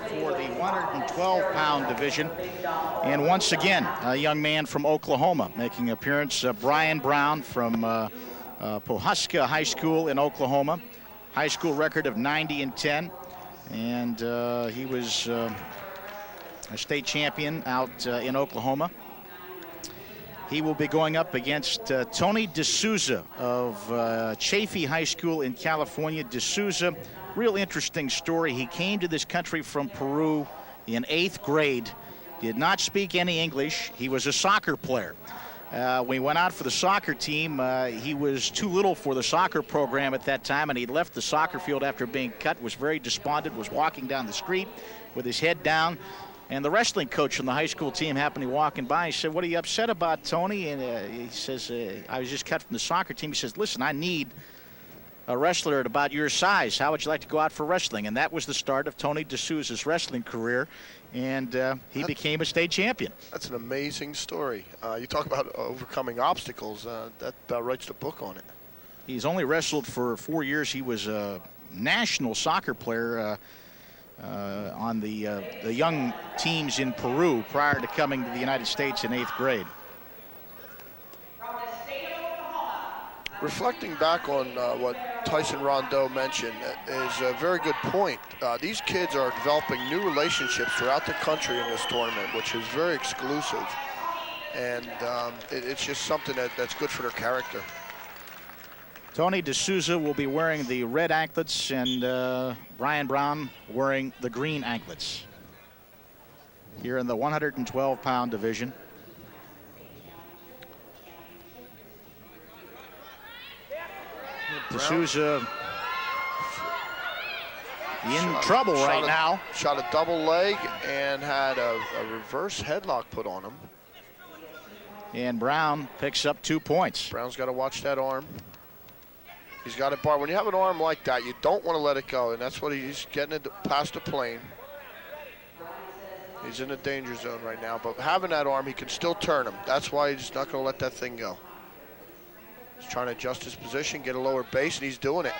for the 112-pound division. And once again, a young man from Oklahoma making an appearance, Brian Brown from Pawhuska High School in Oklahoma. High school record of 90-10. And he was a state champion out in Oklahoma. He will be going up against Tony DeSouza of Chaffee High School in California. DeSouza, real interesting story. He came to this country from Peru in 8th grade, did not speak any English. He was a soccer player. When he went out for the soccer team, he was too little for the soccer program at that time, and he left the soccer field after being cut, was very despondent, was walking down the street with his head down. And the wrestling coach from the high school team happened to be walking by. He said, "What are you upset about, Tony?" And he says, "I was just cut from the soccer team." He says, "Listen, I need a wrestler at about your size. How would you like to go out for wrestling?" And that was the start of Tony DeSouza's wrestling career. And he became a state champion. That's an amazing story. You talk about overcoming obstacles. That writes the book on it. He's only wrestled for 4 years. He was a national soccer player on the young teams in Peru prior to coming to the United States in 8th grade. Reflecting back on what Tyson Rondeau mentioned is a very good point. These kids are developing new relationships throughout the country in this tournament, which is very exclusive. And it's just something that's good for their character. Tony DeSouza will be wearing the red anklets, and Brian Brown wearing the green anklets here in the 112-pound division. DeSouza in trouble right now. Shot a double leg and had a reverse headlock put on him. And Brown picks up 2 points. Brown's got to watch that arm. He's got it barred. When you have an arm like that, you don't want to let it go, and that's what he's getting it past the plane. He's in the danger zone right now, but having that arm, he can still turn him. That's why he's not going to let that thing go. He's trying to adjust his position, get a lower base, and he's doing it.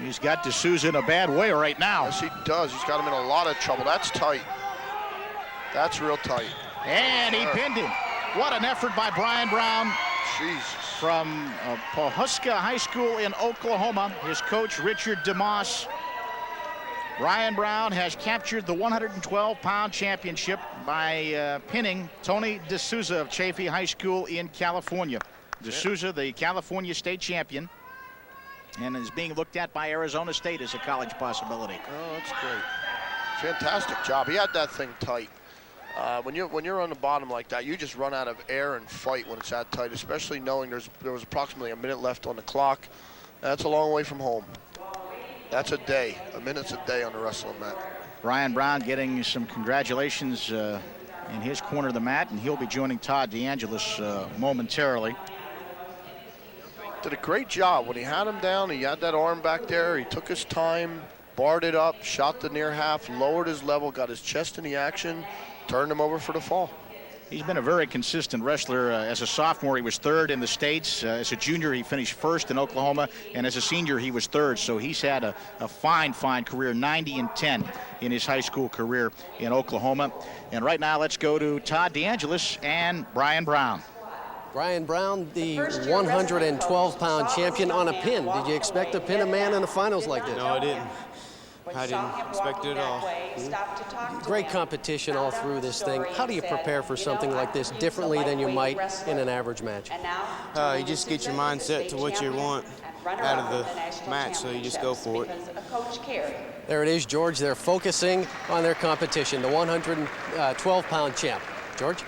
He's got DeSouza in a bad way right now. Yes, he does. He's got him in a lot of trouble. That's tight. That's real tight. And he pinned him. What an effort by Brian Brown. Jesus. From Pawhuska High School in Oklahoma. His coach, Richard DeMoss. Brian Brown has captured the 112-pound championship by pinning Tony DeSouza of Chaffee High School in California. DeSouza, the California state champion, and is being looked at by Arizona State as a college possibility. Oh, that's great. Fantastic job. He had that thing tight. When you're on the bottom like that, you just run out of air and fight when it's that tight, especially knowing there was approximately a minute left on the clock. That's a long way from home. That's a day. A minute's a day on the wrestling mat. Brian Brown getting some congratulations in his corner of the mat, and he'll be joining Todd DeAngelis momentarily. Did a great job. When he had him down, he had that arm back there. He took his time, barred it up, shot the near half, lowered his level, got his chest in the action, turned him over for the fall. He's been a very consistent wrestler. As a sophomore, he was 3rd in the States. As a junior, he finished 1st in Oklahoma. And as a senior, he was 3rd. So he's had a fine career, 90-10 in his high school career in Oklahoma. And right now, let's go to Todd DeAngelis and Brian Brown. Brian Brown, the 112-pound champion on a pin. Did you expect to pin a man in the finals like this? No, I didn't. I didn't expect it at all. Great competition all through this thing. How do you prepare for something like this differently than you might in an average match? You just get your mindset to what you want out of the match, so you just go for it. There it is, George. They're focusing on their competition, the 112-pound champ. George?